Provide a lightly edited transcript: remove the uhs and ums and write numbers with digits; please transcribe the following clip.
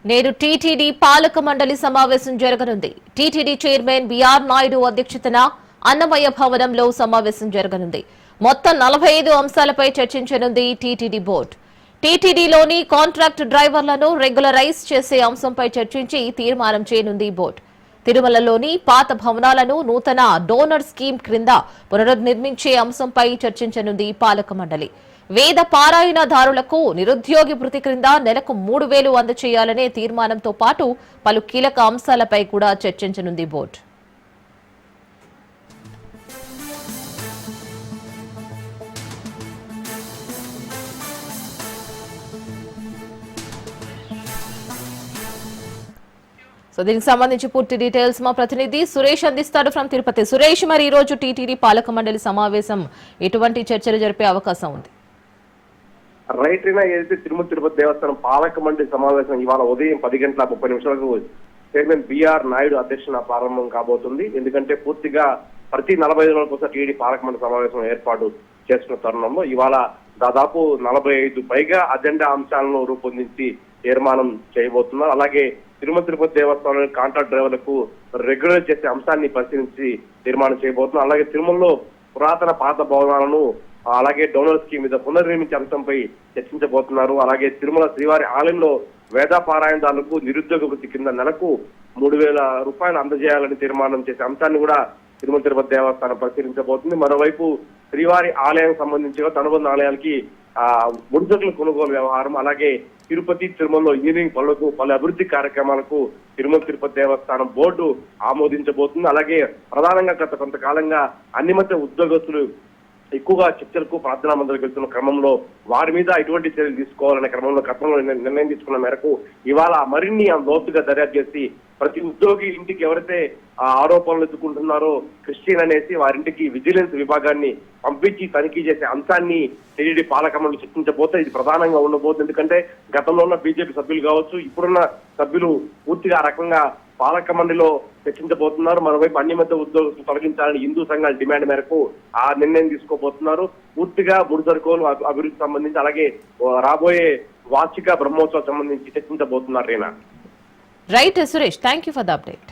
నేడు టీటీడీ పాలక మండలి సమావేశం జరగనుంది. టీటీడీ చైర్మన్ బిఆర్ నాయుడు అధ్యక్షతన అన్నమయ్య భవనంలో సమావేశం జరగనుంది. మొత్తం 45 అంశాలపై చర్చించనుంది టీటీడీ బోర్డు. టీటీడీలోని కాంట్రాక్ట్ డ్రైవర్లను రెగ్యులరైజ్ చేసే అంశంపై చర్చించి తీర్మానం చేయనుంది బోర్డు. తిరుమలలోని పాత భవనాలను నూతన డోనర్ స్కీమ్ క్రింద పునర్నిర్మించే అంశంపై చర్చించనుంది పాలక మండలి. వేద పారాయణదారులకు నిరుద్యోగి భృతి క్రింద నెలకు 3,000 అందజేయాలనే తీర్మానంతో పాటు పలు కీలక అంశాలపై కూడా చర్చించనుంది బోర్డు. దీనికి సంబంధించి పూర్తి డీటెయిల్స్ మా ప్రతినిధి సురేష్ అందిస్తాడు ఫ్రమ్ తిరుపతి. సురేష్, మరి ఈ రోజు టీటీడీ పాలక మండలి సమావేశం ఎటువంటి చర్చలు జరిపే అవకాశం ఉంది? రైట్ రీనా, ఏదైతే తిరుపతి దేవస్థానం పాలక మండలి సమావేశం ఇవాళ ఉదయం 10:30 చైర్మన్ బిఆర్ నాయుడు అధ్యక్షన ప్రారంభం కాబోతుంది. ఎందుకంటే పూర్తిగా ప్రతి 45 రోజుల కోసం టీటీడీ పాలక మండలి సమావేశం ఏర్పాటు చేస్తున్న తరుణంలో ఇవాళ దాదాపు 45 పైగా అజెండా అంశాలను రూపొందించి తీర్మానం చేయబోతున్నారు. అలాగే తిరుపతి దేవస్థానం కాంట్రాక్ట్ డ్రైవర్లకు రెగ్యులర్ చేసే అంశాన్ని పరిశీలించి తీర్మానం చేయబోతున్నారు. అలాగే తిరుమలలో పురాతన పాత భవనాలను అలాగే డోనర్ స్కీమ్ మీద పునర్నిర్మించే అంశంపై చర్చించబోతున్నారు. అలాగే తిరుమల శ్రీవారి ఆలయంలో వేద పారాయణదారులకు నిరుద్యోగ వృత్తి కింద నెలకు 3,000 రూపాయలు అందజేయాలని తీర్మానం చేసే అంశాన్ని కూడా తిరుపతి దేవస్థానం పరిశీలించబోతుంది. మరోవైపు శ్రీవారి ఆలయానికి సంబంధించి అనుబంధ ఆలయాలకి ముడిసరుకుల కొనుగోలు వ్యవహారం, అలాగే తిరుపతి తిరుమలలో ఇంజనీరింగ్ పనులకు పలు అభివృద్ధి కార్యక్రమాలకు తిరుపతి దేవస్థానం బోర్డు ఆమోదించబోతుంది. అలాగే ప్రధానంగా గత కొంతకాలంగా అన్ని మధ్య ఉద్యోగస్తులు ఎక్కువగా చర్చలకు ప్రార్థనా మందిరాలకు వెళ్తున్న క్రమంలో వారి మీద ఎటువంటి చర్యలు తీసుకోవాలనే క్రమంలో గతంలో నిర్ణయం తీసుకున్న మేరకు ఇవాళ మరిన్ని లోతుగా దర్యాప్తు చేసి ప్రతి ఉద్యోగి ఇంటికి ఎవరైతే ఆరోపణలు ఎదుర్కొంటున్నారో క్రిస్టియన్ అనేసి వారింటికి విజిలెన్స్ విభాగాన్ని పంపించి తనిఖీ చేసే అంశాన్ని టీటీడీ పాలక మండలి చర్చించబోతే ఇది ప్రధానంగా ఉండబోతుంది. ఎందుకంటే గతంలో ఉన్న బీజేపీ సభ్యులు కావచ్చు, ఇప్పుడున్న సభ్యులు పూర్తిగా ఆ రకంగా పాలక మండలిలో చర్చించబోతున్నారు. మరోవైపు అన్ని మధ్య ఉద్యోగస్తులు తొలగించాలని హిందూ సంఘాల డిమాండ్ మేరకు ఆ నిర్ణయం తీసుకోబోతున్నారు. పూర్తిగా ముడిసరుకులు అభివృద్ధి సంబంధించి అలాగే రాబోయే వార్షిక బ్రహ్మోత్సవం సంబంధించి చర్చించబోతున్నారు. Reena. Right Suresh, thank you for the update.